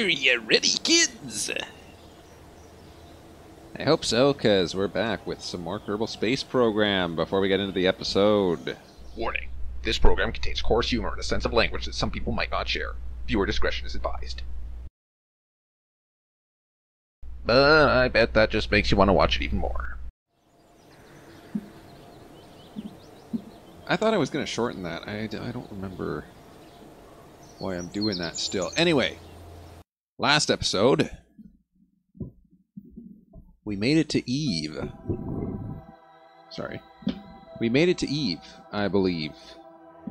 Are you ready, kids? I hope so, because we're back with some more Kerbal Space Program before we get into the episode. Warning. This program contains coarse humor and a sense of language that some people might not share. Viewer discretion is advised. But I bet that just makes you want to watch it even more. I thought I was going to shorten that. I don't remember why I'm doing that still. Anyway, last episode, we made it to Eve. Sorry. We made it to Eve, I believe.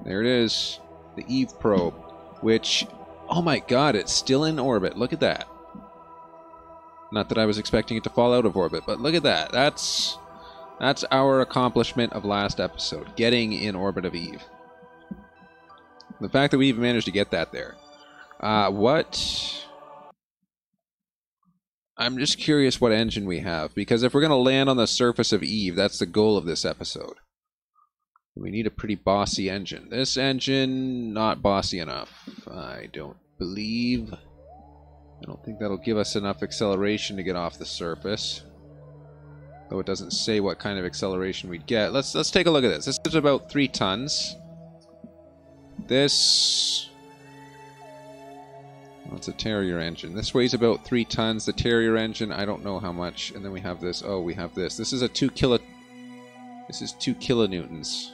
There it is. The Eve probe. Which, oh my god, it's still in orbit. Look at that. Not that I was expecting it to fall out of orbit, but look at that. That's our accomplishment of last episode. Getting in orbit of Eve. The fact that we even managed to get that there. I'm just curious what engine we have, because if we're going to land on the surface of Eve, that's the goal of this episode. We need a pretty bossy engine. This engine, not bossy enough. I don't believe. I don't think that'll give us enough acceleration to get off the surface. Though it doesn't say what kind of acceleration we'd get. Let's take a look at this. This is about 3 tons. This... well, it's a Terrier engine. This weighs about 3 tons. The Terrier engine, I don't know how much. And then we have this. Oh, we have this. This is a 2 kilonewtons.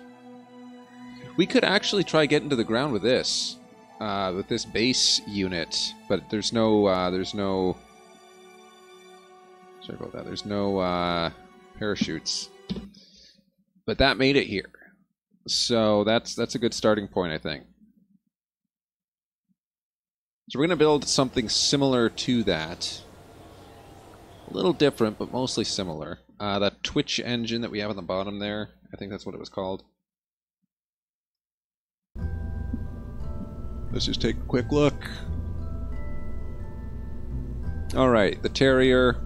We could actually try getting to the ground with this base unit, but there's no sorry about that. There's no parachutes. But that made it here. So that's a good starting point, I think. So we're going to build something similar to that. A little different, but mostly similar. That Twitch engine that we have on the bottom there, I think that's what it was called. Let's just take a quick look. Alright, the Terrier,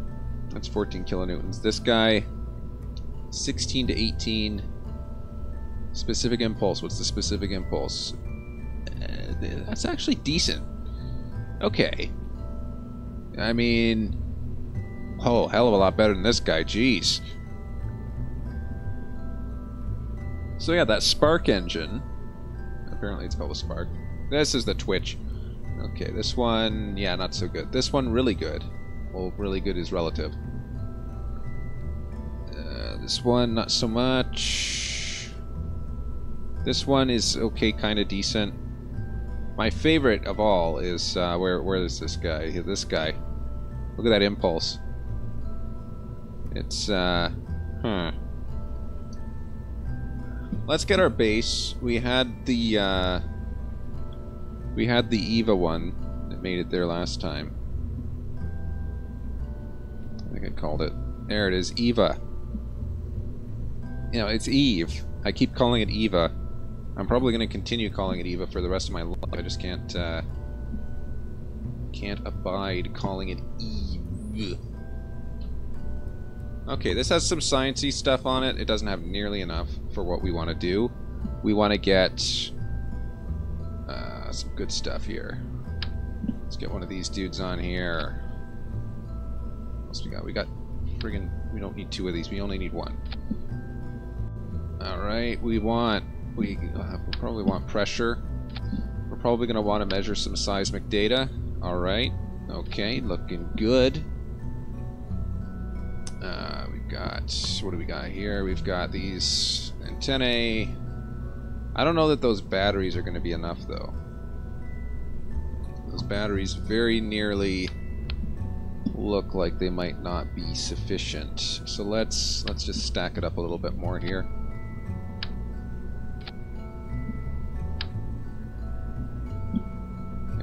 that's 14 kilonewtons. This guy, 16 to 18. Specific impulse, what's the specific impulse? That's actually decent. Okay. I mean... oh, hell of a lot better than this guy, jeez. So yeah, that Spark engine. Apparently it's called a Spark. This is the Twitch. Okay, this one, yeah, not so good. This one, really good. Well, really good is relative. This one, not so much. This one is okay, kind of decent. My favorite of all is, where is this guy? This guy. Look at that impulse. It's, Let's get our base. We had the Eva one that made it there last time. I think I called it. There it is, Eva. You know, it's Eve. I keep calling it Eva. I'm probably going to continue calling it Eva for the rest of my life. I just can't abide calling it Eve. Okay, this has some sciencey stuff on it. It doesn't have nearly enough for what we want to do. We want to get some good stuff here. Let's get one of these dudes on here. What else we got? We got friggin'... we don't need 2 of these. We only need 1. Alright, we probably want pressure. We're probably going to want to measure some seismic data. Alright. Okay, looking good. We've got... what do we got here? We've got these antennae. I don't know that those batteries are going to be enough, though. Those batteries very nearly look like they might not be sufficient. So let's just stack it up a little bit more here.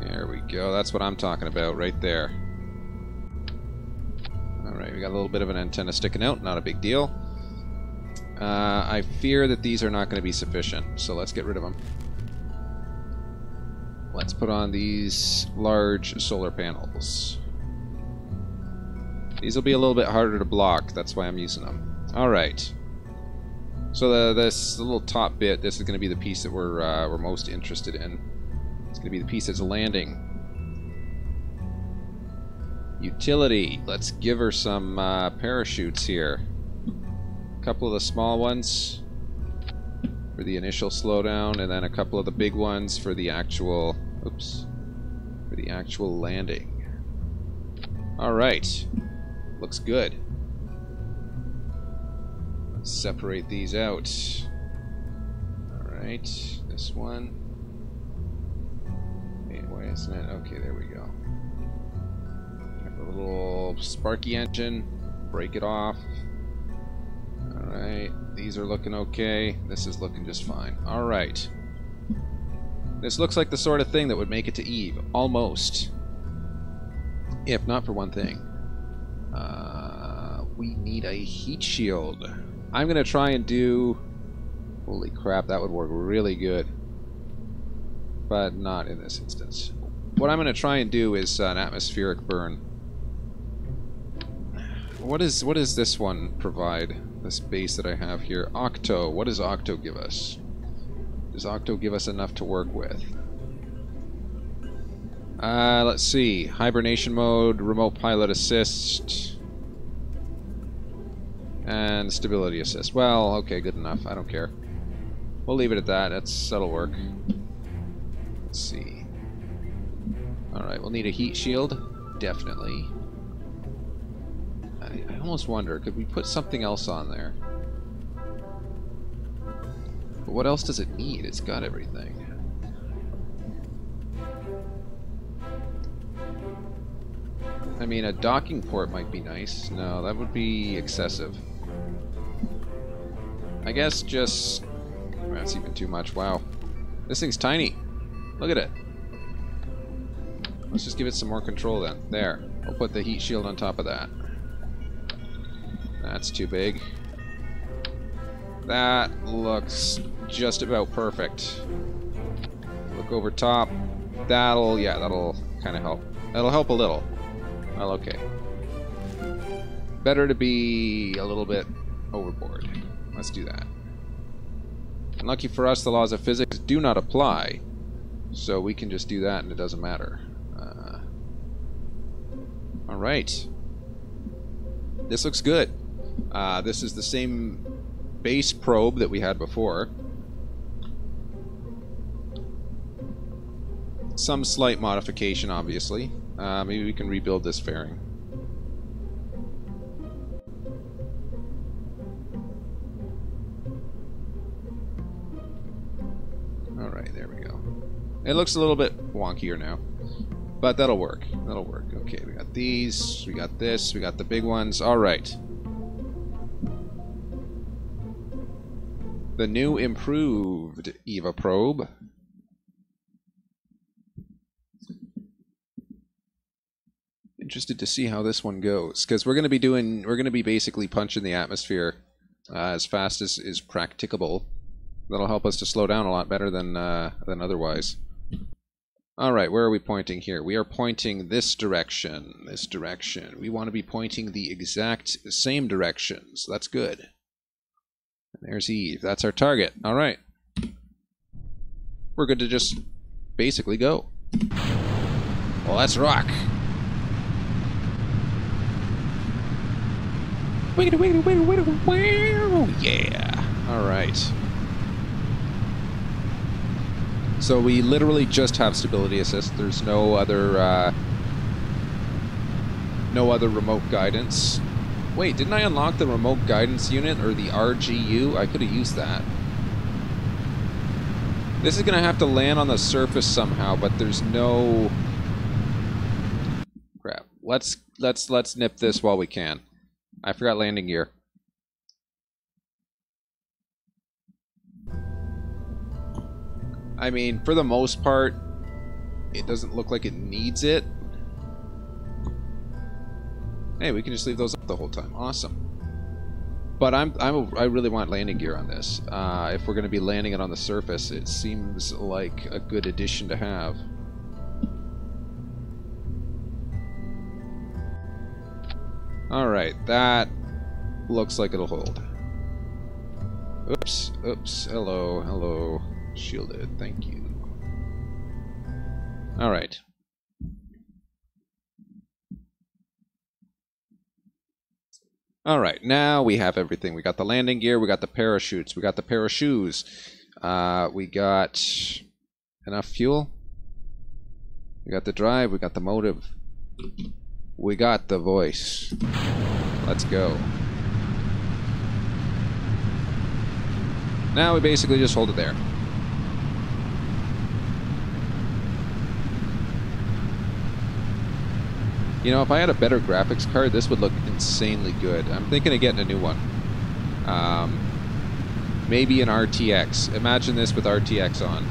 There we go. That's what I'm talking about right there. Alright, we got a little bit of an antenna sticking out. Not a big deal. I fear that these are not going to be sufficient, so let's get rid of them. Let's put on these large solar panels. These will be a little bit harder to block, that's why I'm using them. Alright. So this little top bit, this is going to be the piece that we're most interested in. It's going to be the piece that's landing. Utility. Let's give her some parachutes here. A couple of the small ones for the initial slowdown, and then a couple of the big ones for the actual... Oops. For the actual landing. Alright. Looks good. Let's separate these out. Alright. This one. Wait, why isn't it? Okay, there we go. Have a little sparky engine. Break it off. Alright. These are looking okay. This is looking just fine. Alright. This looks like the sort of thing that would make it to Eve. Almost. If not for one thing. We need a heat shield. I'm going to try and do... Holy crap, that would work really good. But not in this instance. What I'm going to try and do is an atmospheric burn. What does this one provide? This base that I have here. Octo. What does Octo give us? Does Octo give us enough to work with? Let's see. Hibernation mode, remote pilot assist, and stability assist. Well, okay, good enough. I don't care. We'll leave it at that. That'll work. Let's see. Alright, we'll need a heat shield. Definitely. I almost wonder, could we put something else on there? But what else does it need? It's got everything. I mean, a docking port might be nice. No, that would be excessive. I guess just... That's even too much. Wow. This thing's tiny. Look at it. Let's just give it some more control then. There. We'll put the heat shield on top of that. That's too big. That looks just about perfect. Look over top. That'll kind of help. That'll help a little. Well, okay. Better to be a little bit overboard. Let's do that. Unlucky for us, the laws of physics do not apply. So we can just do that and it doesn't matter. Alright. This looks good. This is the same base probe that we had before. Some slight modification, obviously. Maybe we can rebuild this fairing. Alright, there we go. It looks a little bit wonkier now. But that'll work. That'll work. Okay, we got these, we got this, we got the big ones. Alright. The new improved EVA probe. Interested to see how this one goes, because we're going to be basically punching the atmosphere as fast as is practicable. That'll help us to slow down a lot better than otherwise. All right, where are we pointing here? We are pointing this direction. This direction. We want to be pointing the exact same direction, so that's good. And there's Eve. That's our target. All right. We're good to just basically go. Well, let's rock. Yeah. All right. So we literally just have stability assist. There's no other remote guidance. Wait, didn't I unlock the remote guidance unit or the RGU? I could have used that. This is gonna have to land on the surface somehow, but there's no... Crap. Let's nip this while we can. I forgot landing gear. I mean, for the most part, it doesn't look like it needs it. Hey, we can just leave those up the whole time. Awesome. But I really want landing gear on this. If we're going to be landing it on the surface, it seems like a good addition to have. Alright, that looks like it'll hold. Oops, oops, hello, hello. Shielded, thank you. Alright. Alright, now we have everything. We got the landing gear, we got the parachutes, we got the pair of shoes. We got enough fuel. We got the drive, we got the motive. We got the voice. Let's go. Now we basically just hold it there. You know, if I had a better graphics card, this would look insanely good. I'm thinking of getting a new one. Maybe an RTX. Imagine this with RTX on.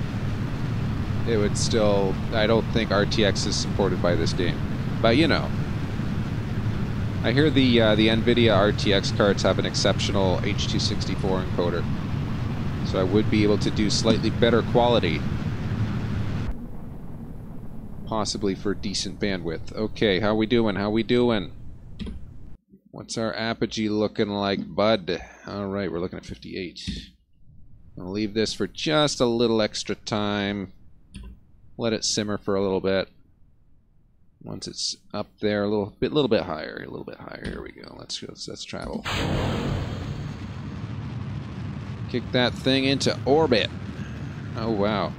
It would still... I don't think RTX is supported by this game. But, you know. I hear the NVIDIA RTX cards have an exceptional H.264 encoder. So I would be able to do slightly better quality. Possibly for decent bandwidth. Okay, how we doing? How we doing? What's our apogee looking like, bud? Alright, we're looking at 58. I'll leave this for just a little extra time. Let it simmer for a little bit. Once it's up there, a little bit higher, a little bit higher. Here we go. Let's travel. Kick that thing into orbit. Oh wow,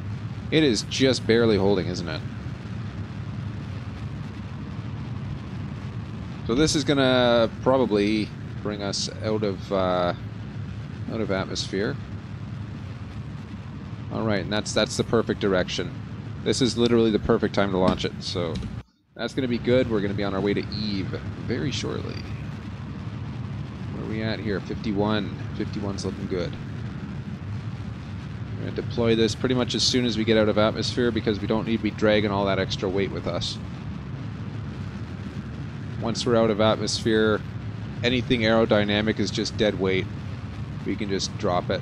it is just barely holding, isn't it? So this is gonna probably bring us out of atmosphere. All right, and that's the perfect direction. This is literally the perfect time to launch it. So that's gonna be good. We're gonna be on our way to Eve very shortly. Where are we at here? 51. 51's looking good. We're gonna deploy this pretty much as soon as we get out of atmosphere because we don't need to be dragging all that extra weight with us. Once we're out of atmosphere, anything aerodynamic is just dead weight. We can just drop it.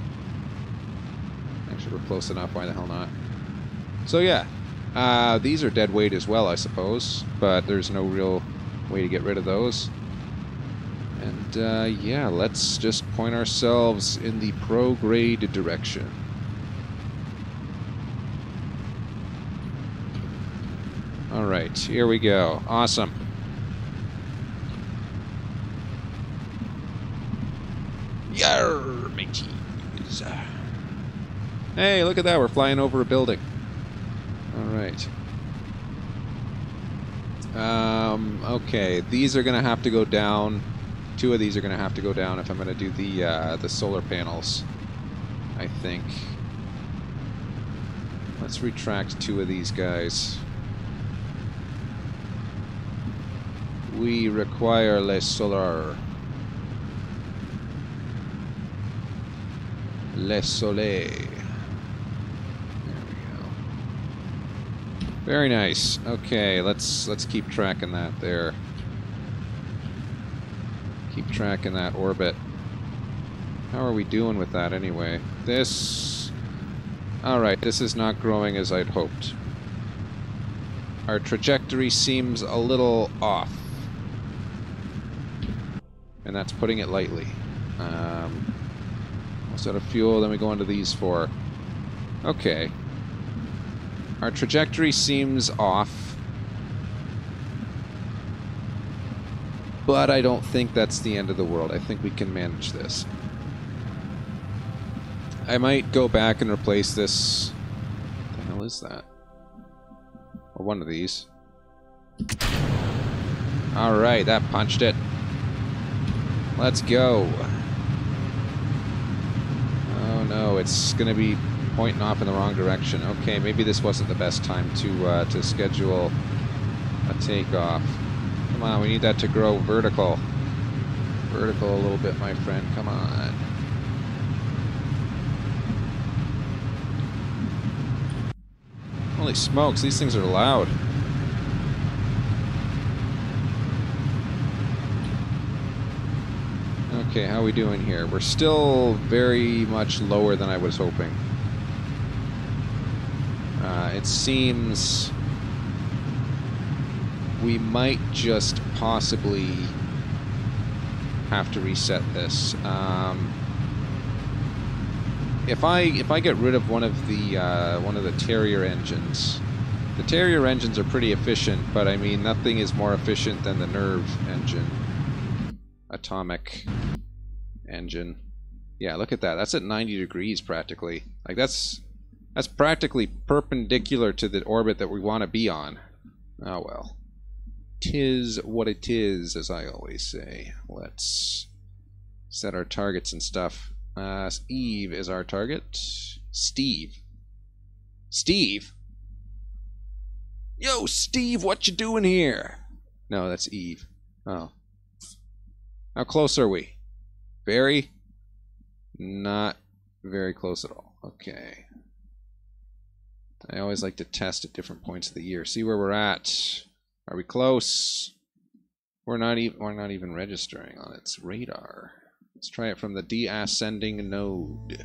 Actually, we're close enough. Why the hell not? So yeah, these are dead weight as well, I suppose. But there's no real way to get rid of those. And yeah, let's just point ourselves in the prograde direction. Alright, here we go. Awesome. Yarr, mateys. Hey, look at that. We're flying over a building. Alright. Okay. These are going to have to go down. 2 of these are going to have to go down if I'm going to do the solar panels, I think. Let's retract 2 of these guys. We require le solar. Le Soleil. There we go. Very nice. Okay, let's keep tracking that there. Keep tracking that orbit. How are we doing with that anyway? This... Alright, this is not growing as I'd hoped. Our trajectory seems a little off. And that's putting it lightly. Out of fuel, then we go into these 4. Okay. Our trajectory seems off. But I don't think that's the end of the world. I think we can manage this. I might go back and replace this... What the hell is that? Or one of these. Alright, that punched it. Let's go. No, it's going to be pointing off in the wrong direction. Okay, maybe this wasn't the best time to schedule a takeoff. Come on, we need that to grow vertical. Vertical a little bit, my friend. Come on. Holy smokes, these things are loud. Okay, how are we doing here? We're still very much lower than I was hoping. It seems we might just possibly have to reset this. If I get rid of one of the Terrier engines, the Terrier engines are pretty efficient, but I mean nothing is more efficient than the Nerve engine. atomic engine. Yeah, look at that. That's at 90 degrees practically. Like that's practically perpendicular to the orbit that we want to be on. Oh well. 'Tis what it is, as I always say. Let's set our targets and stuff. Eve is our target. Steve. Steve? Yo, Steve, what you doing here? No, that's Eve. Oh. How close are we? Very? Not very close at all. Okay. I always like to test at different points of the year. See where we're at. Are we close? We're not even registering on its radar. Let's try it from the de-ascending node.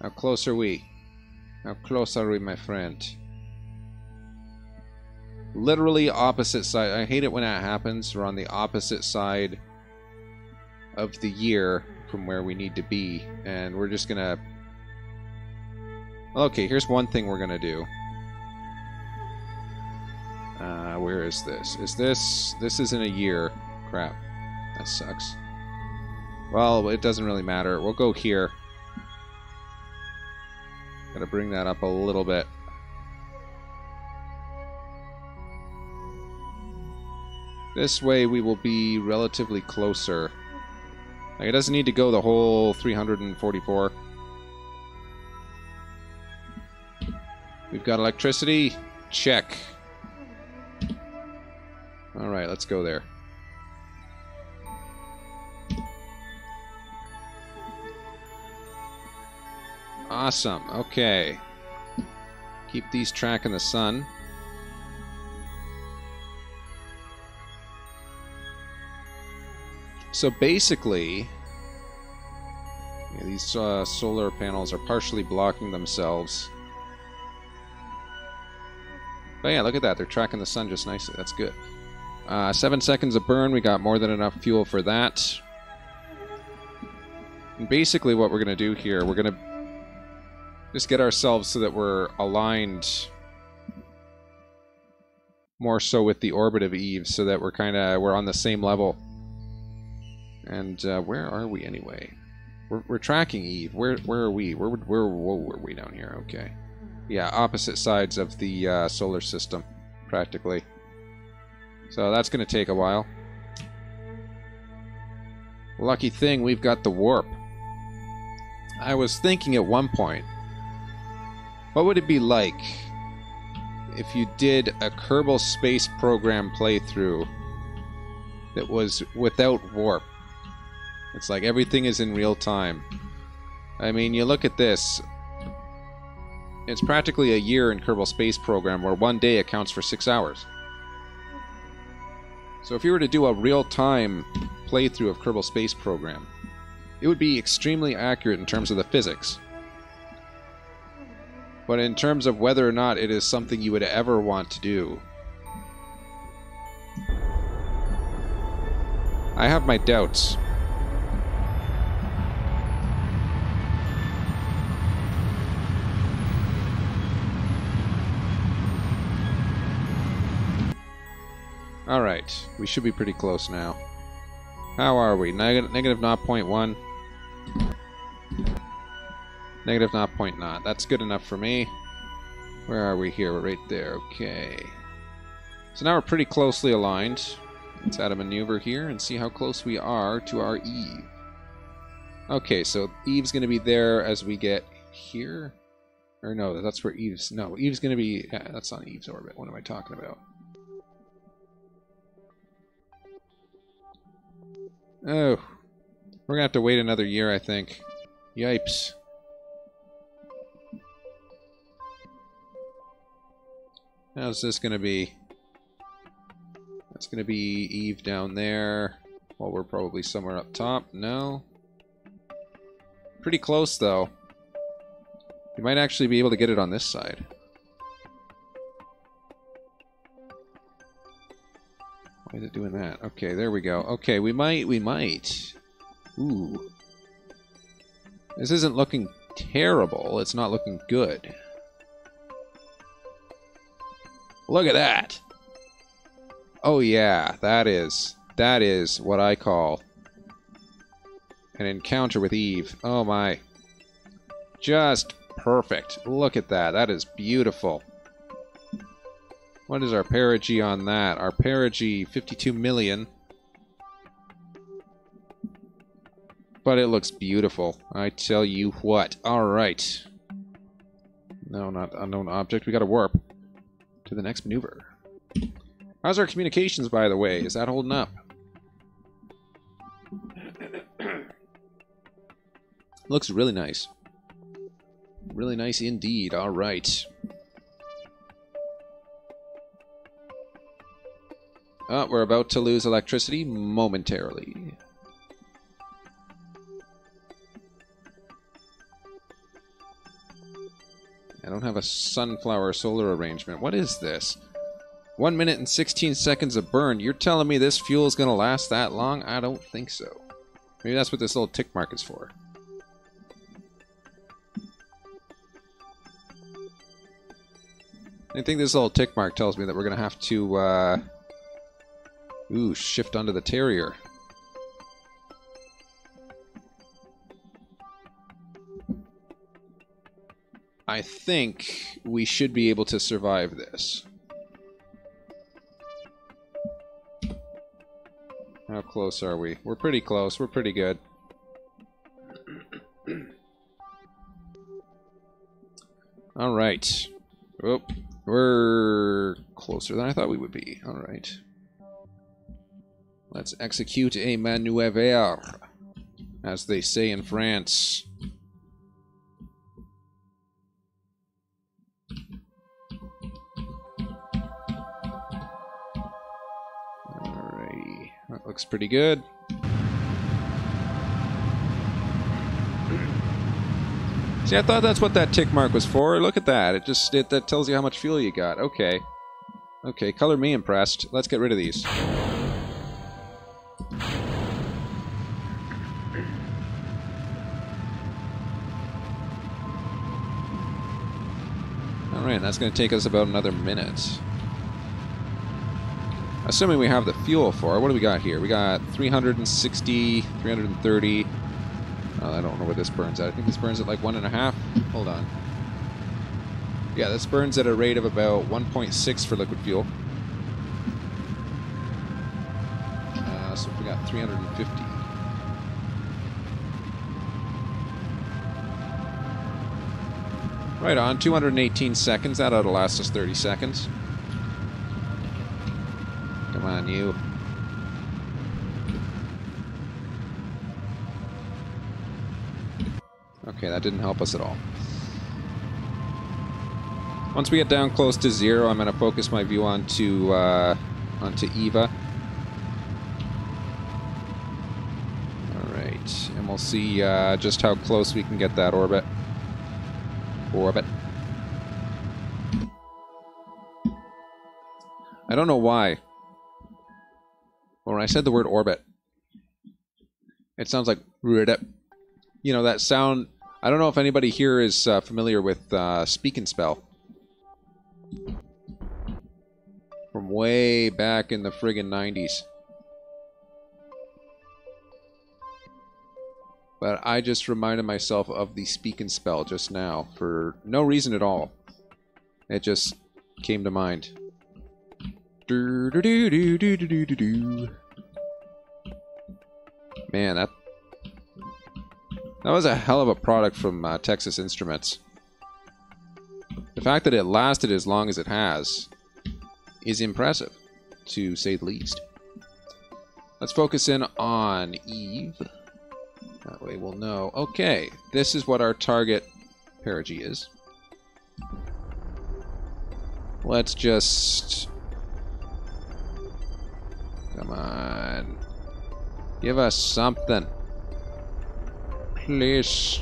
How close are we? How close are we, my friend? Literally opposite side. I hate it when that happens. We're on the opposite side of the year from where we need to be. And we're just gonna... Okay, here's one thing we're gonna do. Where is this? Is this... This is in a year. Crap. That sucks. Well, it doesn't really matter. We'll go here. Gotta bring that up a little bit. This way we will be relatively closer. Like, it doesn't need to go the whole 344. We've got electricity. Check. Alright, let's go there. Awesome. Okay. Keep these tracking the sun. So basically, yeah, these solar panels are partially blocking themselves. But yeah, look at that. They're tracking the sun just nicely. That's good. 7 seconds of burn. We got more than enough fuel for that. And basically what we're going to do here, we're going to just get ourselves so that we're aligned more so with the orbit of Eve, so that we're on the same level. And where are we anyway? We're tracking Eve. Where are we? Whoa, we're way down here. Okay. Yeah, opposite sides of the solar system, practically. So that's going to take a while. Lucky thing, we've got the warp. I was thinking at one point, what would it be like if you did a Kerbal Space Program playthrough that was without warp? It's like everything is in real time. I mean, you look at this. It's practically a year in Kerbal Space Program, where one day accounts for 6 hours. So if you were to do a real-time playthrough of Kerbal Space Program, it would be extremely accurate in terms of the physics. But in terms of whether or not it is something you would ever want to do, I have my doubts. Alright, we should be pretty close now. How are we? Negative 0.1. Negative 0.0. That's good enough for me. Where are we here? We're right there. Okay. So now we're pretty closely aligned. Let's add a maneuver here and see how close we are to our Eve. Okay, so Eve's going to be there as we get here. Or no, that's where Eve's... No, Eve's going to be... Yeah, that's on Eve's orbit. What am I talking about? Oh. We're going to have to wait another year, I think. Yipes. How's this going to be? That's going to be Eve down there. Well, we're probably somewhere up top. No. Pretty close, though. We might actually be able to get it on this side. Why is it doing that? Okay, there we go. Okay, we might. Ooh. This isn't looking terrible. It's not looking good. Look at that! Oh yeah, that is That is what I call an encounter with Eve. Oh my. Just perfect. Look at that. That is beautiful. What is our perigee on that? Our perigee, 52 million. But it looks beautiful. I tell you what. Alright. No, not unknown object. We gotta warp to the next maneuver. How's our communications, by the way? Is that holding up? Looks really nice. Really nice indeed. Alright. Oh, we're about to lose electricity momentarily. I don't have a sunflower solar arrangement. What is this? 1 minute and 16 seconds of burn. You're telling me this fuel is going to last that long? I don't think so. Maybe that's what this little tick mark is for. I think this little tick mark tells me that we're going to have to, shift onto the Terrier. I think we should be able to survive this. How close are we? We're pretty close. We're pretty good. Alright. Oh, we're closer than I thought we would be. Alright. Let's execute a maneuver, as they say in France. Alrighty. That looks pretty good. See, I thought that's what that tick mark was for. Look at that. That tells you how much fuel you got. Okay. Okay, color me impressed. Let's get rid of these. Alright, that's going to take us about another minute. Assuming we have the fuel for it. What do we got here? We got 360, 330... I don't know where this burns at. I think this burns at like 1.5. Hold on. Yeah, this burns at a rate of about 1.6 for liquid fuel. So we got 350. Right on, 218 seconds. That ought to last us 30 seconds. Come on, you. Okay, that didn't help us at all. Once we get down close to 0, I'm going to focus my view onto Eva. Alright, and we'll see just how close we can get that orbit. I don't know why. When I said the word orbit, it sounds like... You know, that sound... I don't know if anybody here is familiar with Speak and Spell. From way back in the friggin' 90s. But I just reminded myself of the Speak and Spell just now, for no reason at all. It just came to mind. Man, that was a hell of a product from Texas Instruments. The fact that it lasted as long as it has is impressive, to say the least. Let's focus in on Eve. That way we'll know. Okay, this is what our target perigee is. Let's just... Come on. Give us something. Please.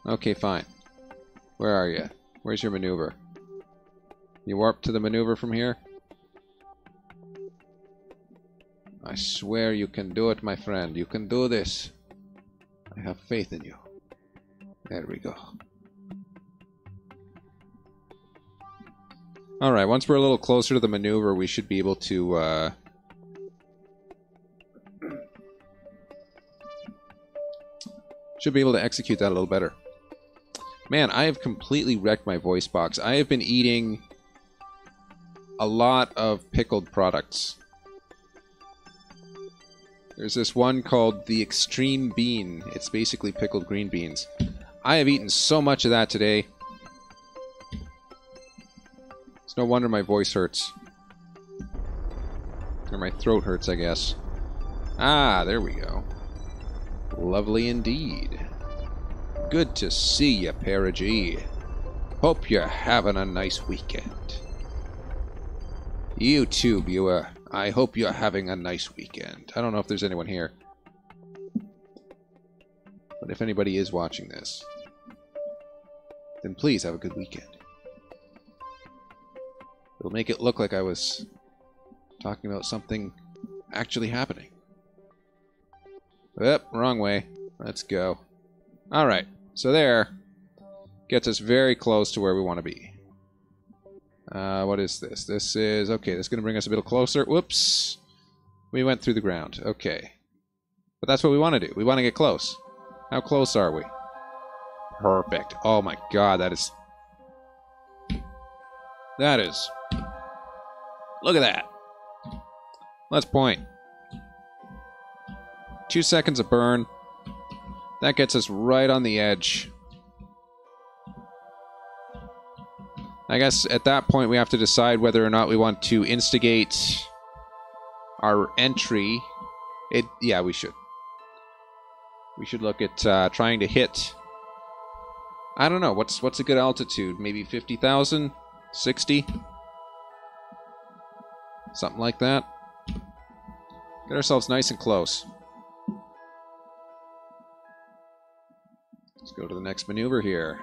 Okay, fine. Where are you? Where's your maneuver? You warp to the maneuver from here? I swear you can do it, my friend. You can do this. I have faith in you. There we go. Alright, once we're a little closer to the maneuver, we should be able to Should be able to execute that a little better. Man, I have completely wrecked my voice box. I have been eating a lot of pickled products. There's this one called the Extreme Bean. It's basically pickled green beans. I have eaten so much of that today. It's no wonder my voice hurts. Or my throat hurts, I guess. Ah, there we go. Lovely indeed. Good to see you, Perigee. Hope you're having a nice weekend. You too, viewer. I hope you're having a nice weekend. I don't know if there's anyone here. But if anybody is watching this, then please have a good weekend. It'll make it look like I was talking about something actually happening. Yep, wrong way. Let's go. Alright, so there gets us very close to where we want to be. What is this? This is... okay, that's going to bring us a bit closer. Whoops! We went through the ground. Okay. But that's what we want to do. We want to get close. How close are we? Perfect. Oh my god, that is... that is... look at that! Let's point. 2 seconds of burn. That gets us right on the edge. I guess at that point we have to decide whether or not we want to instigate our entry. Yeah, we should. We should look at trying to hit... I don't know, what's a good altitude? Maybe 50,000? 60? Something like that. Get ourselves nice and close. Let's go to the next maneuver here.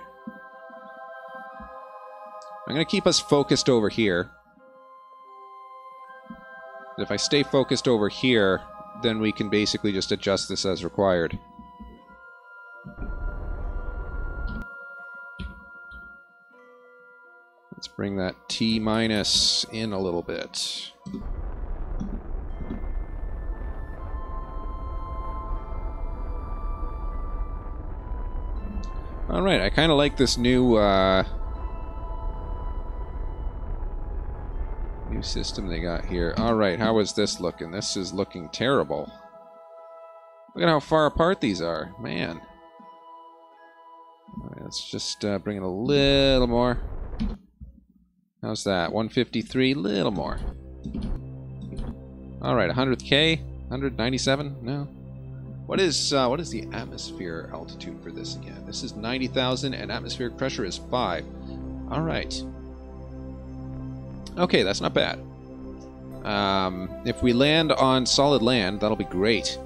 I'm going to keep us focused over here. If I stay focused over here, then we can basically just adjust this as required. Let's bring that T- in a little bit. Alright, I kind of like this new new system they got here. Alright, how is this looking? This is looking terrible. Look at how far apart these are. Man. Alright, let's just bring it a little more. How's that? 153? Little more. Alright, 100k? 197? No. What is the atmosphere altitude for this again? This is 90,000 and atmospheric pressure is 5. Alright. Okay, that's not bad. If we land on solid land, that'll be great.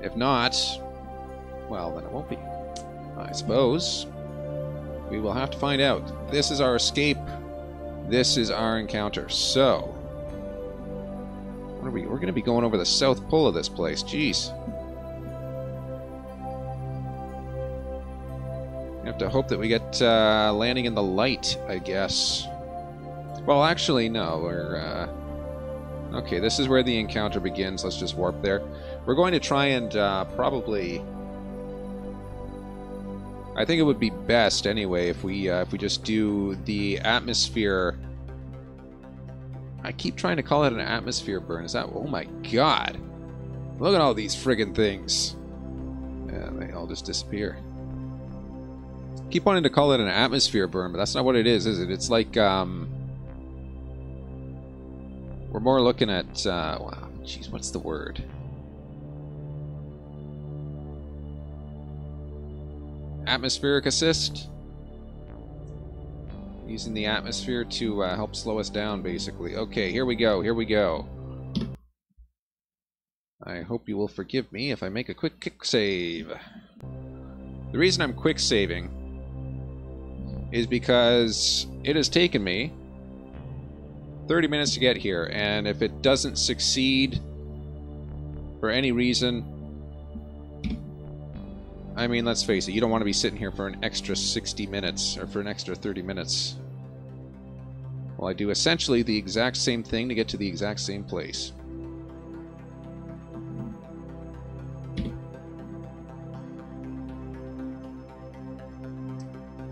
If not, well, then it won't be. I suppose. We will have to find out. This is our escape. This is our encounter. So, what are we? We're going to be going over the south pole of this place. Jeez. We have to hope that we get landing in the light, I guess. Well, actually, no. We're okay. This is where the encounter begins. Let's just warp there. We're going to try and probably. I think it would be best anyway if we just do the atmosphere. I keep trying to call it an atmosphere burn. Is that? Oh my god! Look at all these friggin' things. Yeah, they all just disappear. Keep wanting to call it an atmosphere burn, but that's not what it is it? It's like we're more looking at wow, jeez, what's the word? Atmospheric assist. Using the atmosphere to help slow us down, basically. Okay, here we go. Here we go. I hope you will forgive me if I make a quick save. The reason I'm quick saving is because it has taken me 30 minutes to get here, and if it doesn't succeed for any reason, I mean, let's face it, you don't want to be sitting here for an extra 60 minutes, or for an extra 30 minutes. Well, I do essentially the exact same thing to get to the exact same place.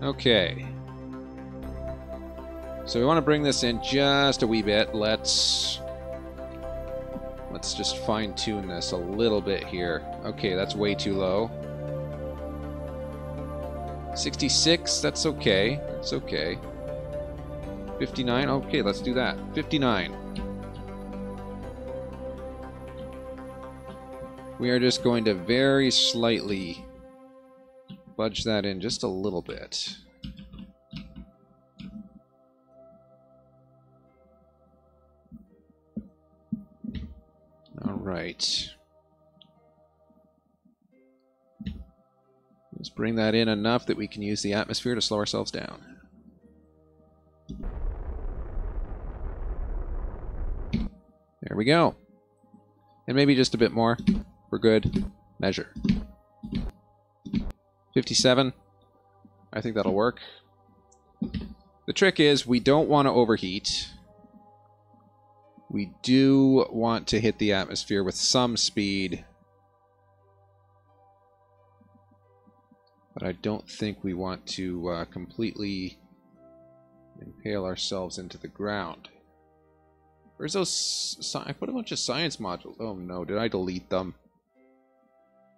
Okay. So we want to bring this in just a wee bit. Let's just fine-tune this a little bit here. Okay, that's way too low. 66, that's okay. That's okay. 59, okay, let's do that. 59. We are just going to very slightly budge that in just a little bit. All right. Let's bring that in enough that we can use the atmosphere to slow ourselves down. There we go. And maybe just a bit more for good measure. 57. I think that'll work. The trick is we don't want to overheat. We do want to hit the atmosphere with some speed. But I don't think we want to completely impale ourselves into the ground. Where's those... I put a bunch of science modules. Oh no, did I delete them?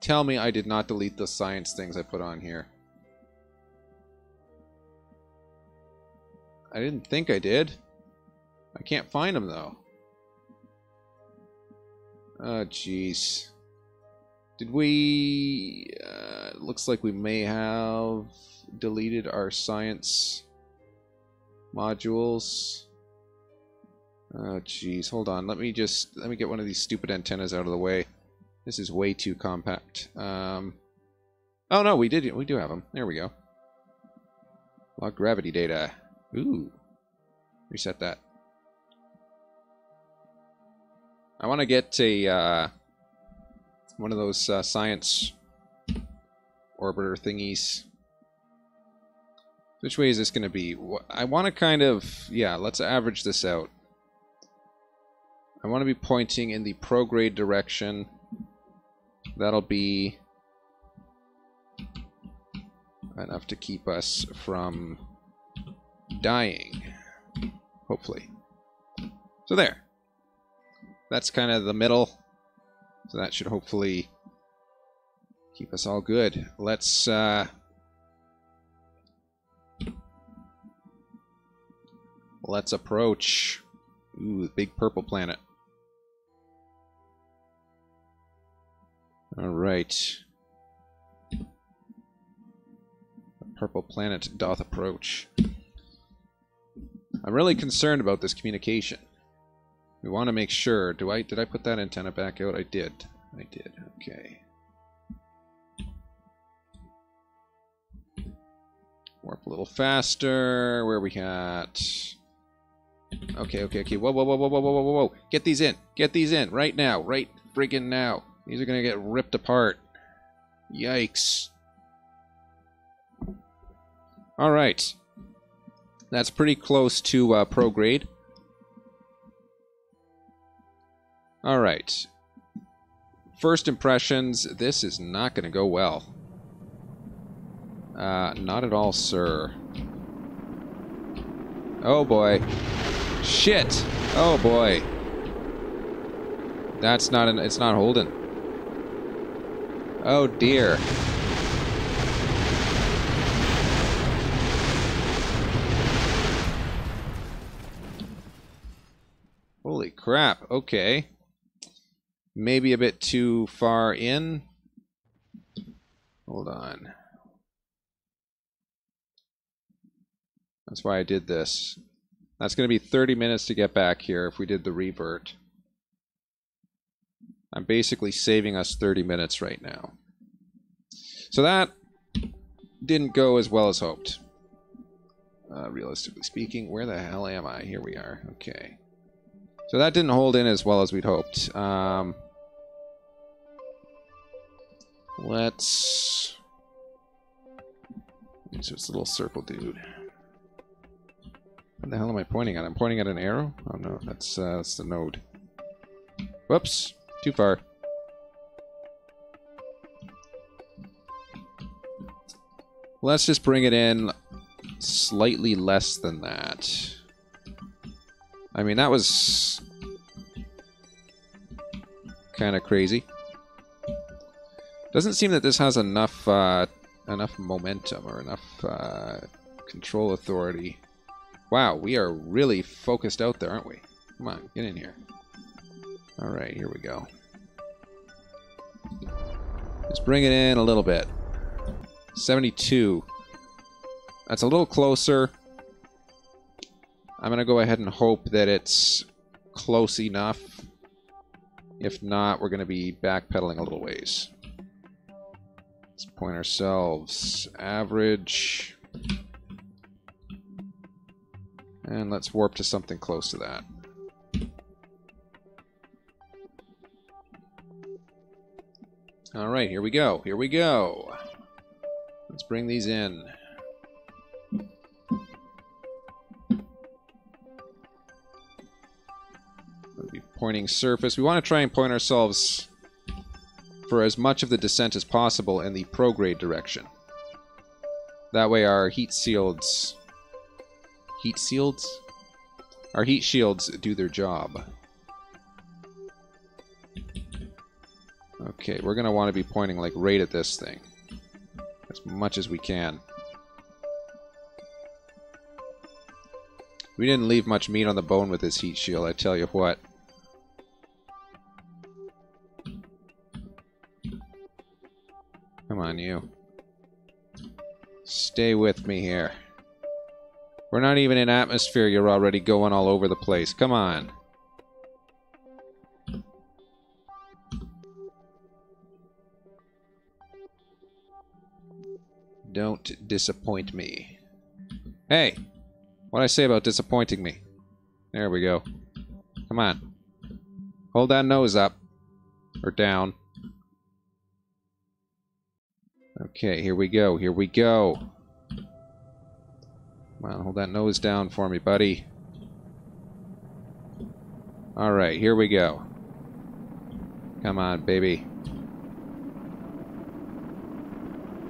Tell me I did not delete the science things I put on here. I didn't think I did. I can't find them though. Oh jeez. Did we... it looks like we may have deleted our science modules. Oh jeez, hold on. Let me get one of these stupid antennas out of the way. This is way too compact. Oh no, we do have them. There we go. Log gravity data. Ooh. Reset that. I want to get a one of those science orbiter thingies. Which way is this going to be? I want to kind of... yeah, let's average this out. I want to be pointing in the prograde direction. That'll be enough to keep us from dying. Hopefully. So there. That's kind of the middle. So that should hopefully keep us all good. Let's approach. Ooh, the big purple planet. All right. The purple planet doth approach. I'm really concerned about this communication. We want to make sure. Did I put that antenna back out? I did. I did. Okay. Warp a little faster. Where are we at? Okay, okay, okay. Whoa, whoa, whoa, whoa, whoa, whoa, whoa, whoa. Get these in. Get these in. Right now. Right friggin' now. These are going to get ripped apart. Yikes. Alright. That's pretty close to prograde. Alright. First impressions, this is not going to go well. Not at all, sir. Oh boy. Shit! Oh boy. That's not it's not holding. Oh dear. Holy crap, okay. Maybe a bit too far in. Hold on. That's why I did this. That's going to be 30 minutes to get back here if we did the revert. I'm basically saving us 30 minutes right now. So that didn't go as well as hoped. Realistically speaking, where the hell am I? Here we are. Okay. So that didn't hold in as well as we'd hoped. Let's... So it's a little circle dude. What the hell am I pointing at? I'm pointing at an arrow? Oh no, that's the node. Whoops, too far. Let's just bring it in slightly less than that. I mean, that was kind of crazy. Doesn't seem that this has enough enough momentum or enough control authority. Wow, we are really focused out there, aren't we? Come on, get in here. Alright, here we go. Let's bring it in a little bit. 72. That's a little closer. I'm going to go ahead and hope that it's close enough. If not, we're going to be backpedaling a little ways. Let's point ourselves average. And let's warp to something close to that. Alright, here we go. Here we go. Let's bring these in. We'll be pointing surface. We want to try and point ourselves for as much of the descent as possible in the prograde direction. That way our heat shields... Heat shields? Our heat shields do their job. Okay, we're going to want to be pointing like right at this thing. As much as we can. We didn't leave much meat on the bone with this heat shield, I tell you what. Come on, you. Stay with me here. We're not even in atmosphere, you're already going all over the place. Come on. Don't disappoint me. Hey! What'd I say about disappointing me? There we go. Come on. Hold that nose up. Or down. Okay, here we go. Here we go. Come on, hold that nose down for me, buddy. Alright, here we go. Come on, baby.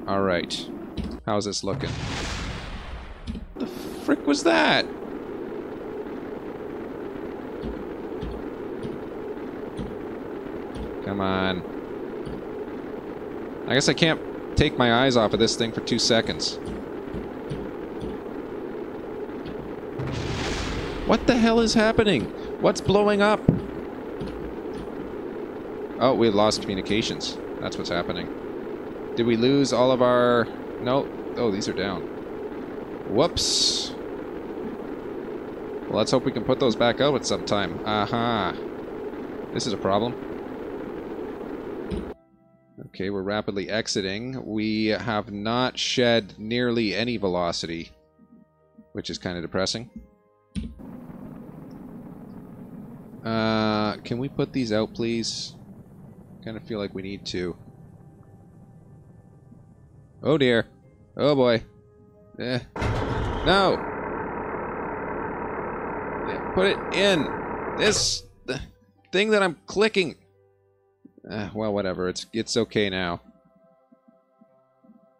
Alright. How's this looking? The frick was that? Come on. I guess I can't take my eyes off of this thing for 2 seconds. What the hell is happening? What's blowing up? Oh, we lost communications. That's what's happening. Did we lose all of our... Nope. Oh, these are down. Whoops. Well, let's hope we can put those back out at some time. Aha. This is a problem. Okay, we're rapidly exiting. We have not shed nearly any velocity, which is kind of depressing. Can we put these out, please? Kind of feel like we need to. Oh dear. Oh boy. No! Put it in! This... the thing that I'm clicking! Well, whatever. It's okay now.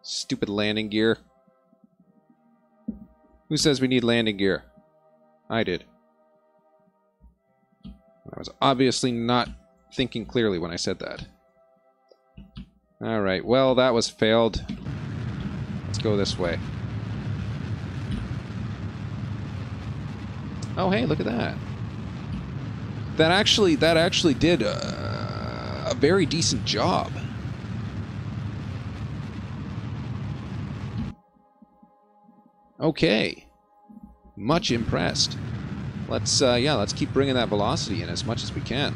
Stupid landing gear. Who says we need landing gear? I did. I was obviously not thinking clearly when I said that. Alright, well, that was failed. Let's go this way. Oh, hey, look at that. That actually did a very decent job. Okay. Much impressed. Let's, yeah, let's keep bringing that velocity in as much as we can.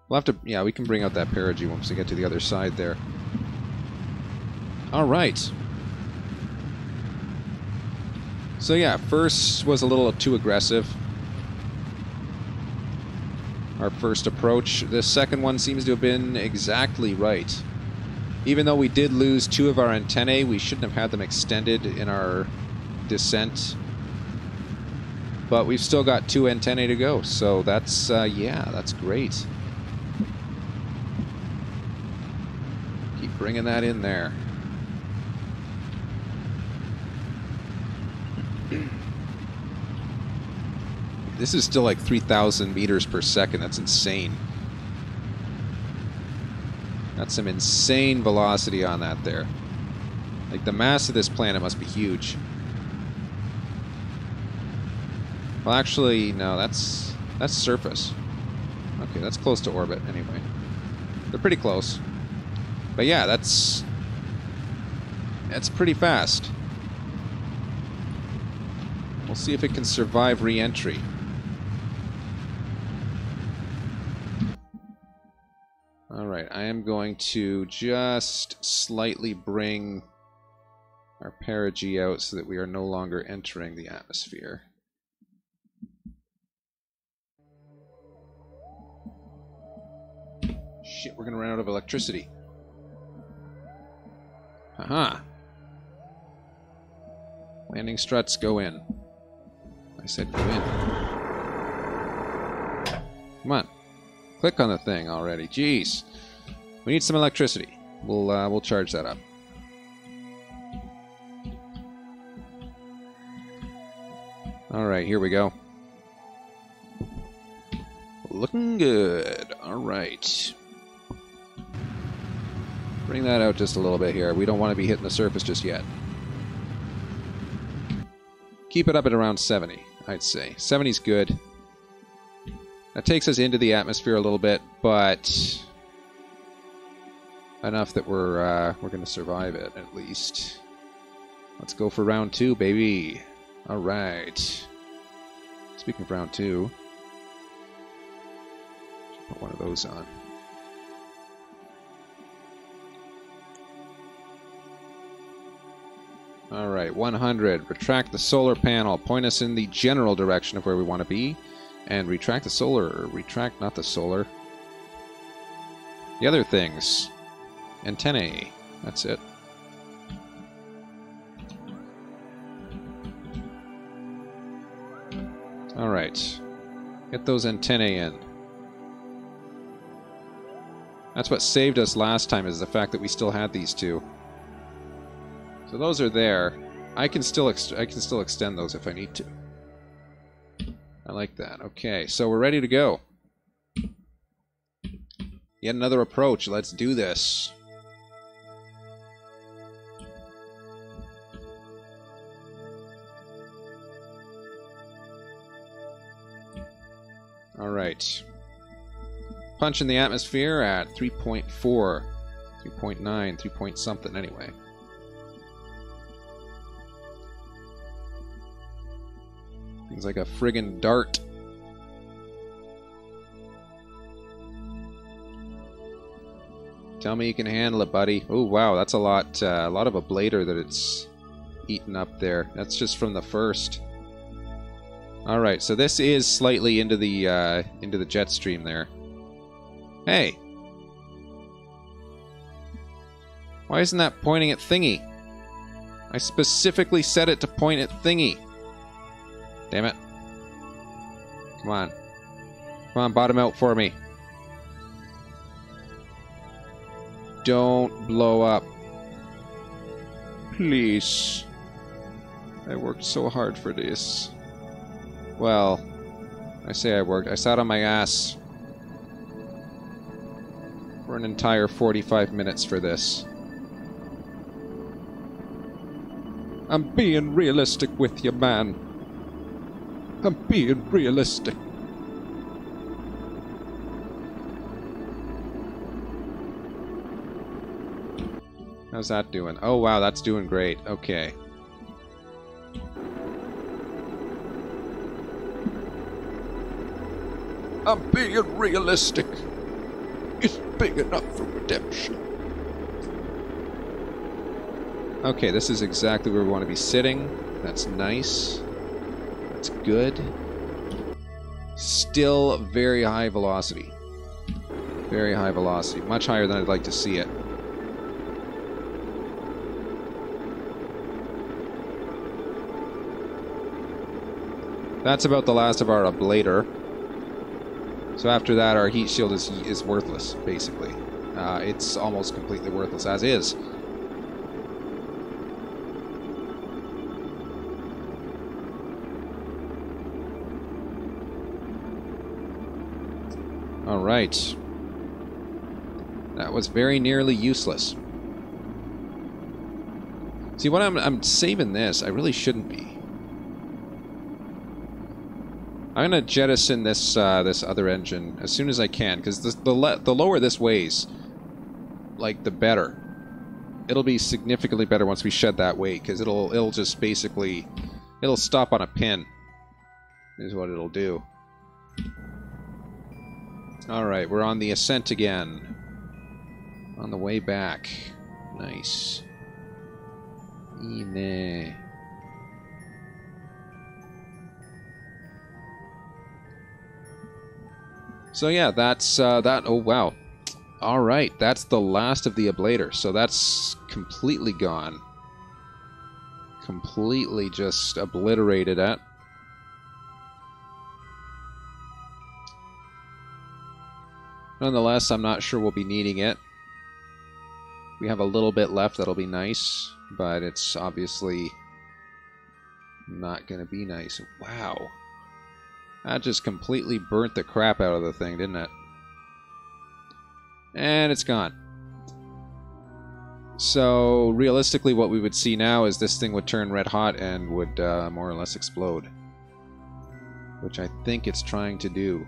We'll have to, yeah, we can bring out that perigee once we get to the other side there. Alright. So yeah, first was a little too aggressive. Our first approach. The second one seems to have been exactly right. Even though we did lose 2 of our antennae, we shouldn't have had them extended in our descent. But we've still got 2 antennae to go, so that's, yeah, that's great. Bringing that in there. This is still like 3,000 meters per second. That's insane. That's some insane velocity on that there. Like, the mass of this planet must be huge. Well, actually, no, that's surface. Okay, that's close to orbit anyway. They're pretty close. But yeah, that's pretty fast. We'll see if it can survive re-entry. Alright, I am going to just slightly bring our perigee out so that we are no longer entering the atmosphere. Shit, we're gonna run out of electricity. Haha. Landing struts, go in. I said go in. Come on. Click on the thing already. Jeez. We need some electricity. We'll charge that up. Alright, here we go. Looking good. Alright. Bring that out just a little bit here. We don't want to be hitting the surface just yet. Keep it up at around 70, I'd say. 70's good. That takes us into the atmosphere a little bit, but enough that we're going to survive it, at least. Let's go for round 2, baby. Alright. Speaking of round 2, put one of those on. Alright, 100. Retract the solar panel. Point us in the general direction of where we want to be. And retract the solar. Or retract, not the solar. The other things. Antennae. That's it. Alright. Get those antennae in. That's what saved us last time, is the fact that we still had these two. So those are there. I can still extend those if I need to. I like that. Okay, so we're ready to go. Yet another approach. Let's do this. All right. Punch in the atmosphere at 3.4, 3.9, 3 point something anyway. Things like a friggin' dart. Tell me you can handle it, buddy. Oh wow, that's a lot of ablator that it's eaten up there. That's just from the first. All right, so this is slightly into the jet stream there. Hey, why isn't that pointing at Thingy? I specifically set it to point at Thingy. Damn it. Come on. Come on, bottom out for me. Don't blow up. Please. I worked so hard for this. Well, I say I worked. I sat on my ass for an entire 45 minutes for this. I'm being realistic with you, man. I'm being realistic. How's that doing? Oh wow, that's doing great. Okay. I'm being realistic. It's big enough for redemption. Okay, this is exactly where we want to be sitting. That's nice. That's good. Still very high velocity. Very high velocity. Much higher than I'd like to see it. That's about the last of our ablator. So after that, our heat shield is worthless, basically. it's almost completely worthless as is. Alright. That was very nearly useless. See, what I'm saving this, I really shouldn't be. I'm gonna jettison this this other engine as soon as I can, because the lower this weighs, like, the better. It'll be significantly better once we shed that weight, because it'll just basically, it'll stop on a pin, is what it'll do. Alright, we're on the ascent again. On the way back. Nice. Ine. So yeah, that's that. Oh wow! All right, that's the last of the ablator. So that's completely gone. Completely just obliterated it. Nonetheless, I'm not sure we'll be needing it. We have a little bit left. That'll be nice, but it's obviously not going to be nice. Wow. That just completely burnt the crap out of the thing, didn't it? And it's gone. So, realistically, what we would see now is this thing would turn red hot and would more or less explode. Which I think it's trying to do.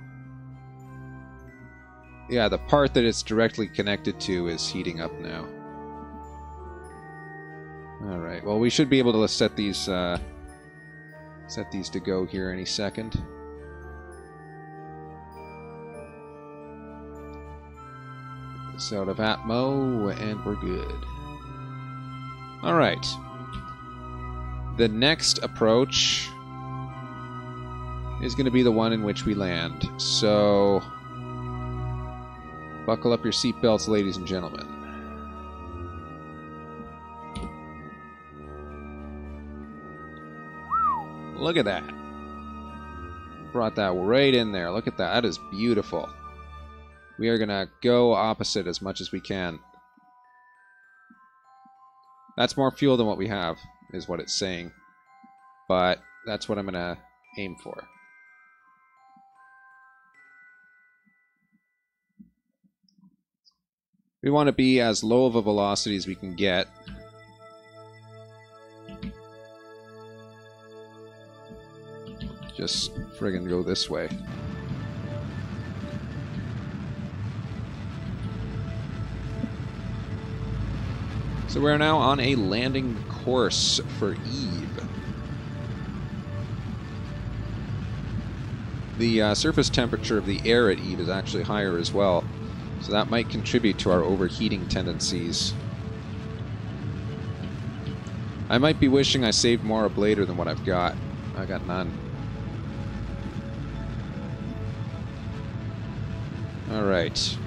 Yeah, the part that it's directly connected to is heating up now. Alright, well, we should be able to set these to go here any second. This out of Atmo, and we're good. Alright. The next approach is going to be the one in which we land. So, buckle up your seatbelts, ladies and gentlemen. Look at that. Brought that right in there. Look at that. That is beautiful. We are going to go opposite as much as we can. That's more fuel than what we have, is what it's saying. But that's what I'm going to aim for. We want to be as low of a velocity as we can get. Just friggin' go this way. So we're now on a landing course for Eve. The surface temperature of the air at Eve is actually higher as well, so that might contribute to our overheating tendencies. I might be wishing I saved more ablator than what I've got. I got none. Alright.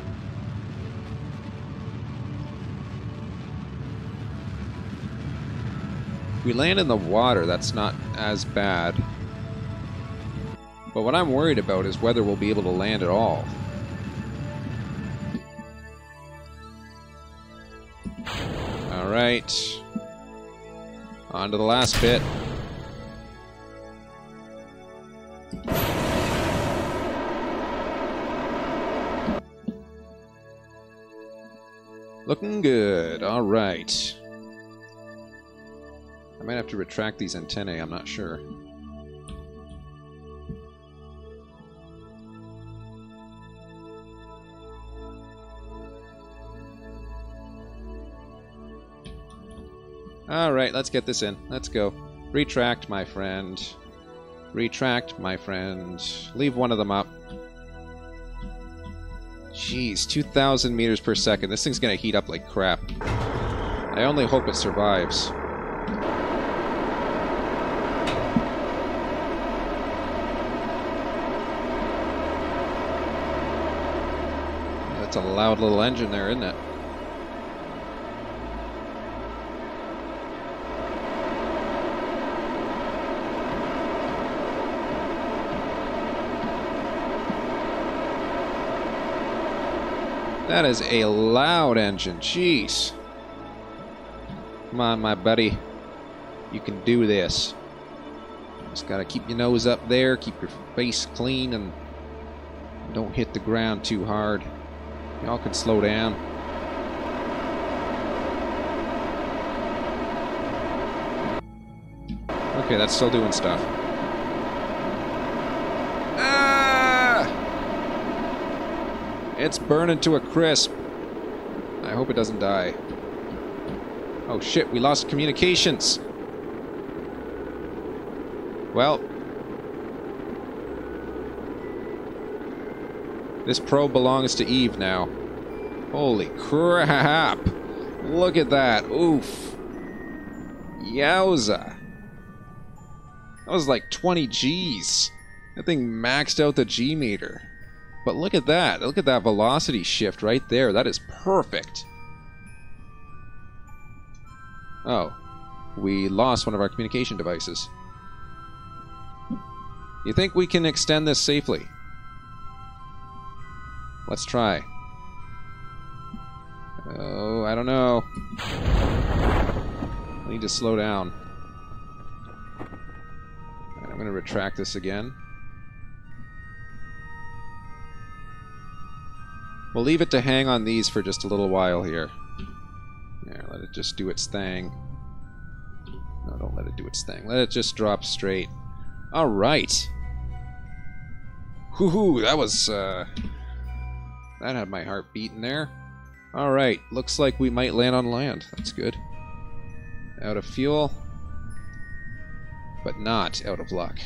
If we land in the water, that's not as bad. But what I'm worried about is whether we'll be able to land at all. Alright. On to the last bit. Looking good. Alright. I might have to retract these antennae, I'm not sure. Alright, let's get this in. Let's go. Retract, my friend. Retract, my friend. Leave one of them up. Jeez, 2,000 meters per second. This thing's gonna heat up like crap. I only hope it survives. That's a loud little engine there, isn't it? That is a loud engine. Jeez. Come on, my buddy. You can do this. Just gotta keep your nose up there, keep your face clean, and don't hit the ground too hard. Y'all can slow down. Okay, that's still doing stuff. Ah! It's burning to a crisp. I hope it doesn't die. Oh shit, we lost communications. Well, this probe belongs to Eve now. Holy crap! Look at that. Oof. Yowza. That was like 20 Gs. That thing maxed out the G meter. But look at that. Look at that velocity shift right there. That is perfect. Oh. We lost one of our communication devices. You think we can extend this safely? Let's try. Oh, I don't know. I need to slow down. I'm going to retract this again. We'll leave it to hang on these for just a little while here. There, let it just do its thing. No, don't let it do its thing. Let it just drop straight. Alright. Whoo-hoo, that was, that had my heart beating there. Alright, looks like we might land on land. That's good. Out of fuel. But not out of luck.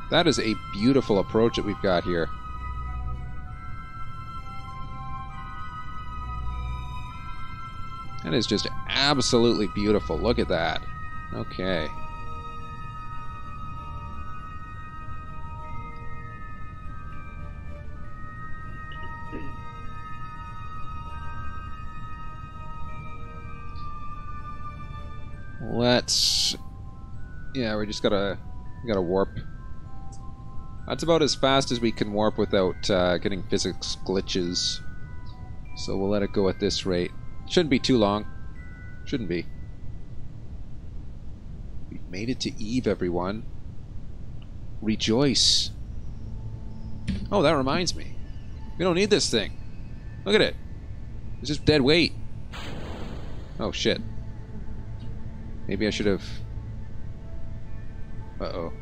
That is a beautiful approach that we've got here. That is just absolutely beautiful. Look at that. Okay. Let's... Yeah, we gotta warp. That's about as fast as we can warp without getting physics glitches. So we'll let it go at this rate. Shouldn't be too long. Shouldn't be. We've made it to Eve, everyone. Rejoice. Oh, that reminds me. We don't need this thing. Look at it. It's just dead weight. Oh, shit. Maybe I should have... Uh-oh.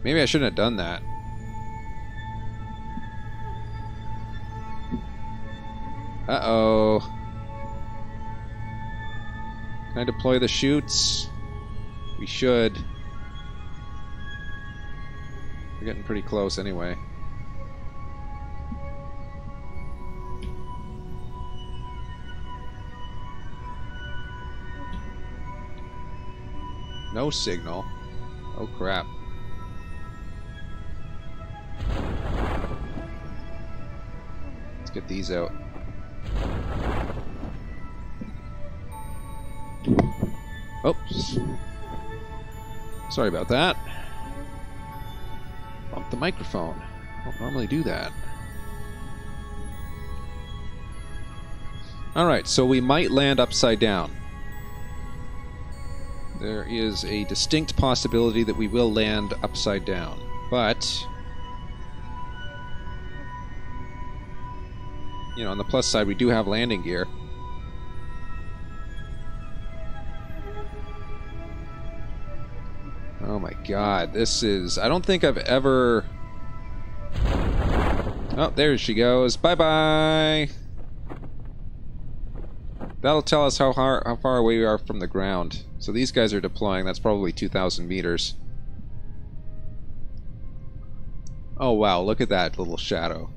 Maybe I shouldn't have done that. Uh-oh. Can I deploy the chutes? We should. We're getting pretty close anyway. No signal. Oh crap. Let's get these out. Oops. Sorry about that. Bumped the microphone. I don't normally do that. Alright, so we might land upside down. There is a distinct possibility that we will land upside down. But... you know, on the plus side, we do have landing gear. Oh my god, this is... I don't think I've ever... Oh, there she goes. Bye-bye! That'll tell us how far away we are from the ground. So these guys are deploying. That's probably 2,000 meters. Oh wow, look at that little shadow.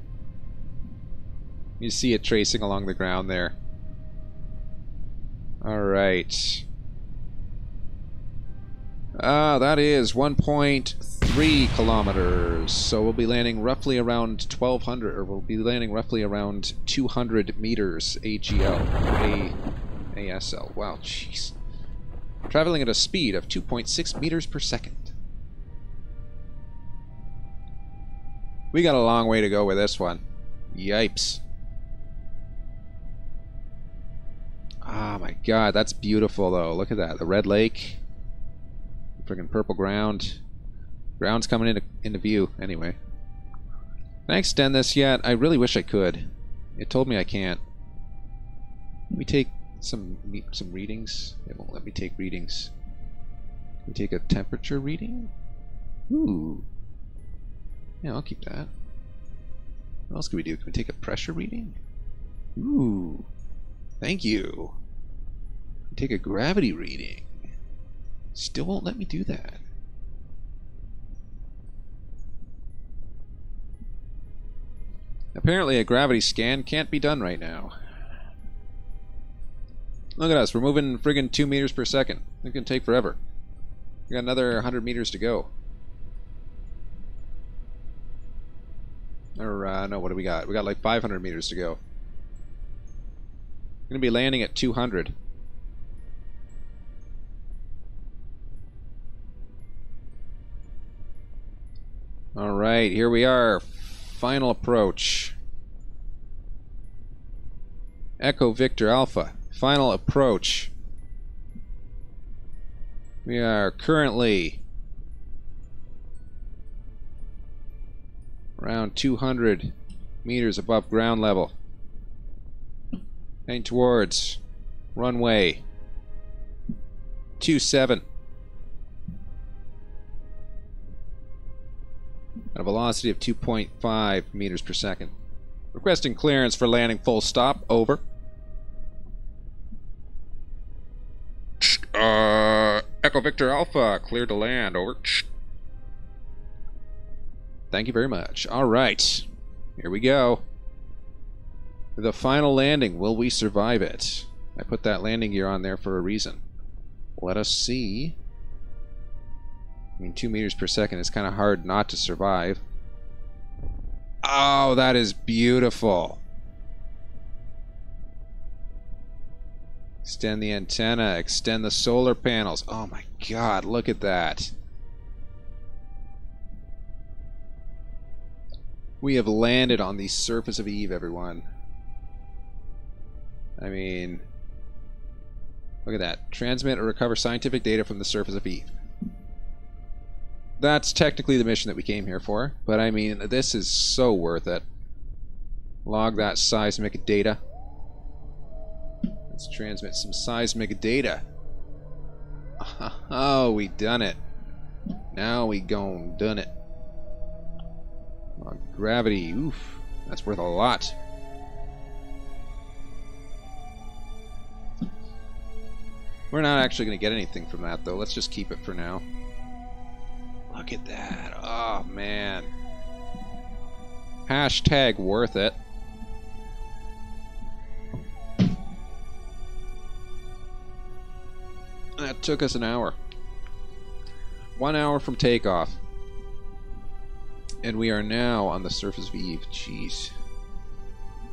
You see it tracing along the ground there. Alright. That is 1.3 3 kilometers. So we'll be landing roughly around 1,200, or we'll be landing roughly around 200 meters AGL. ASL. Wow, jeez. Traveling at a speed of 2.6 meters per second. We got a long way to go with this one. Yipes. Oh my god, that's beautiful though. Look at that. The red lake. Friggin' purple ground. Ground's coming into view anyway. Can I extend this yet? I really wish I could. It told me I can't. Let me take some readings. It won't let me take readings. Can we take a temperature reading? Ooh. Yeah, I'll keep that. What else can we do? Can we take a pressure reading? Ooh. Thank you. Take a gravity reading. Still won't let me do that. Apparently a gravity scan can't be done right now. Look at us, we're moving friggin' 2 meters per second. It's gonna take forever. We got another 100 meters to go. Or, no, what do we got? We got like 500 meters to go. We're gonna be landing at 200. Alright, here we are. Final approach. Echo Victor Alpha. Final approach. We are currently around 200 meters above ground level. Heading towards runway 27. At a velocity of 2.5 meters per second. Requesting clearance for landing full stop. Over. Echo Victor Alpha, clear to land. Over. Thank you very much. Alright. Here we go. The final landing. Will we survive it? I put that landing gear on there for a reason. Let us see. I mean, 2 meters per second is kind of hard not to survive. Oh, that is beautiful. Extend the antenna, extend the solar panels. Oh my god, look at that. We have landed on the surface of Eve, everyone. I mean, look at that. Transmit or recover scientific data from the surface of Eve. That's technically the mission that we came here for, but I mean, this is so worth it. Log that seismic data. Let's transmit some seismic data. Oh, we done it. Now we gone done it. Oh, gravity, oof. That's worth a lot. We're not actually going to get anything from that, though. Let's just keep it for now. Look at that. Oh, man. Hashtag worth it. That took us an hour. 1 hour from takeoff. And we are now on the surface of Eve. Jeez.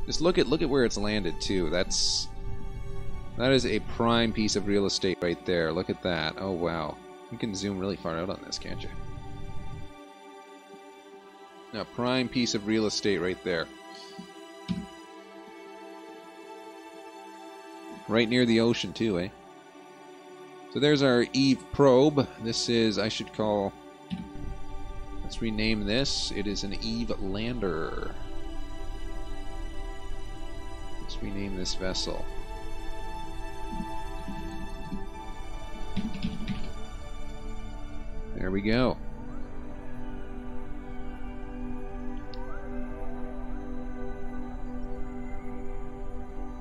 Just look at where it's landed, too. That is a prime piece of real estate right there. Look at that. Oh, wow. You can zoom really far out on this, can't you? A prime piece of real estate right there. Right near the ocean, too, eh? So there's our Eve probe. This is, I should call... Let's rename this. It is an Eve lander. Let's rename this vessel. There we go.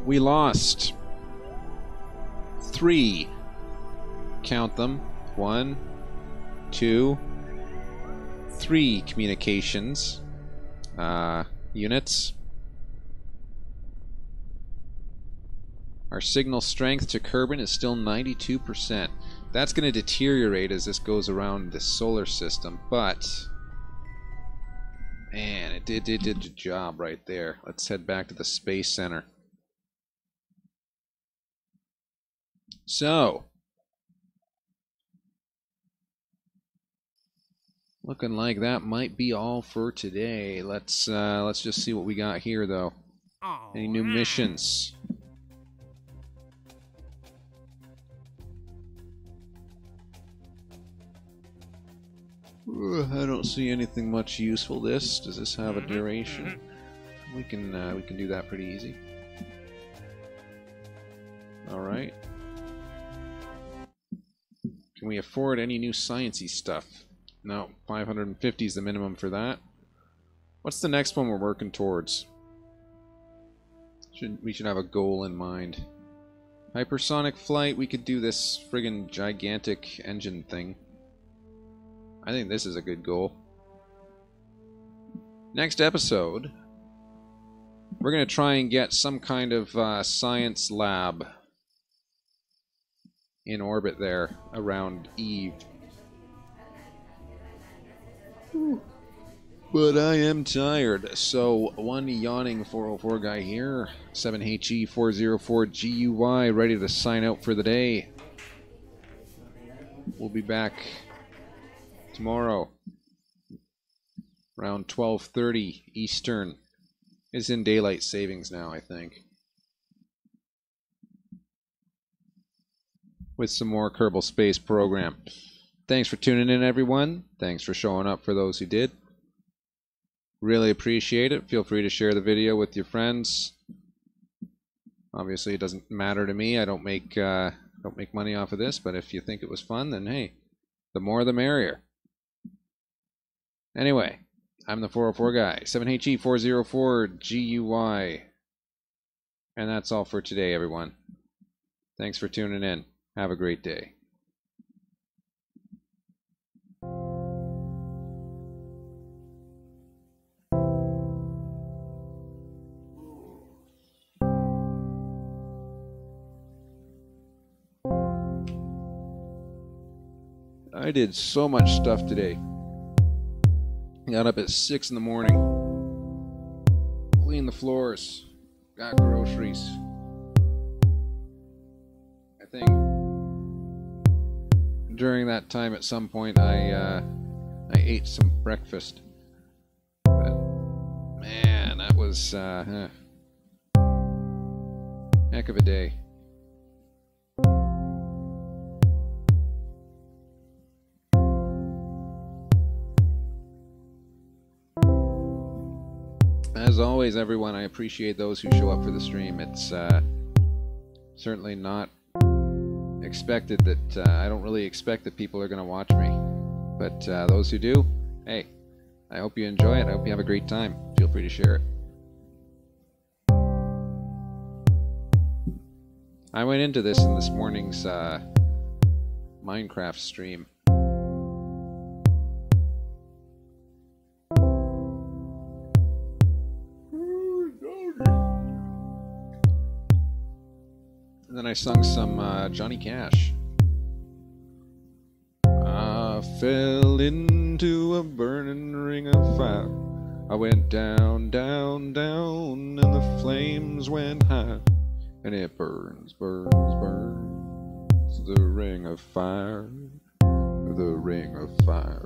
We lost 3. Count them. 1, 2, 3 communications units. Our signal strength to Kerbal is still 92%. That's going to deteriorate as this goes around the solar system, but man, it did the job right there. Let's head back to the Space Center. So, looking like that might be all for today. Let's just see what we got here, though. Any new missions? I don't see anything much useful. Does this have a duration? We can do that pretty easy. All right. Can we afford any new sciencey stuff? No, 550 is the minimum for that. What's the next one we're working towards? We should have a goal in mind. Hypersonic flight. We could do this friggin' gigantic engine thing. I think this is a good goal. Next episode, we're going to try and get some kind of science lab in orbit there around Eve. But I am tired, so one yawning 404 guy here, 7HE404GUY, ready to sign out for the day. We'll be back tomorrow around 12:30 Eastern. It's in daylight savings now, I think. With some more Kerbal Space Program. Thanks for tuning in, everyone. Thanks for showing up for those who did. Really appreciate it. Feel free to share the video with your friends. Obviously, it doesn't matter to me. I don't make money off of this, but if you think it was fun, then hey, the more the merrier. Anyway, I'm the 404 guy, 7HE404GUY. And that's all for today, everyone. Thanks for tuning in. Have a great day. I did so much stuff today. Got up at 6 in the morning. Cleaned the floors. Got groceries. I think during that time at some point I ate some breakfast. But man, that was heck of a day. As always, everyone, I appreciate those who show up for the stream. It's certainly not expected that I don't really expect that people are going to watch me, but those who do, hey, I hope you enjoy it. I hope you have a great time. Feel free to share it. I went into this in this morning's Minecraft stream. And then I sung some Johnny Cash. I fell into a burning ring of fire. I went down, down, down, and the flames went high. And it burns, burns, burns, the ring of fire, the ring of fire.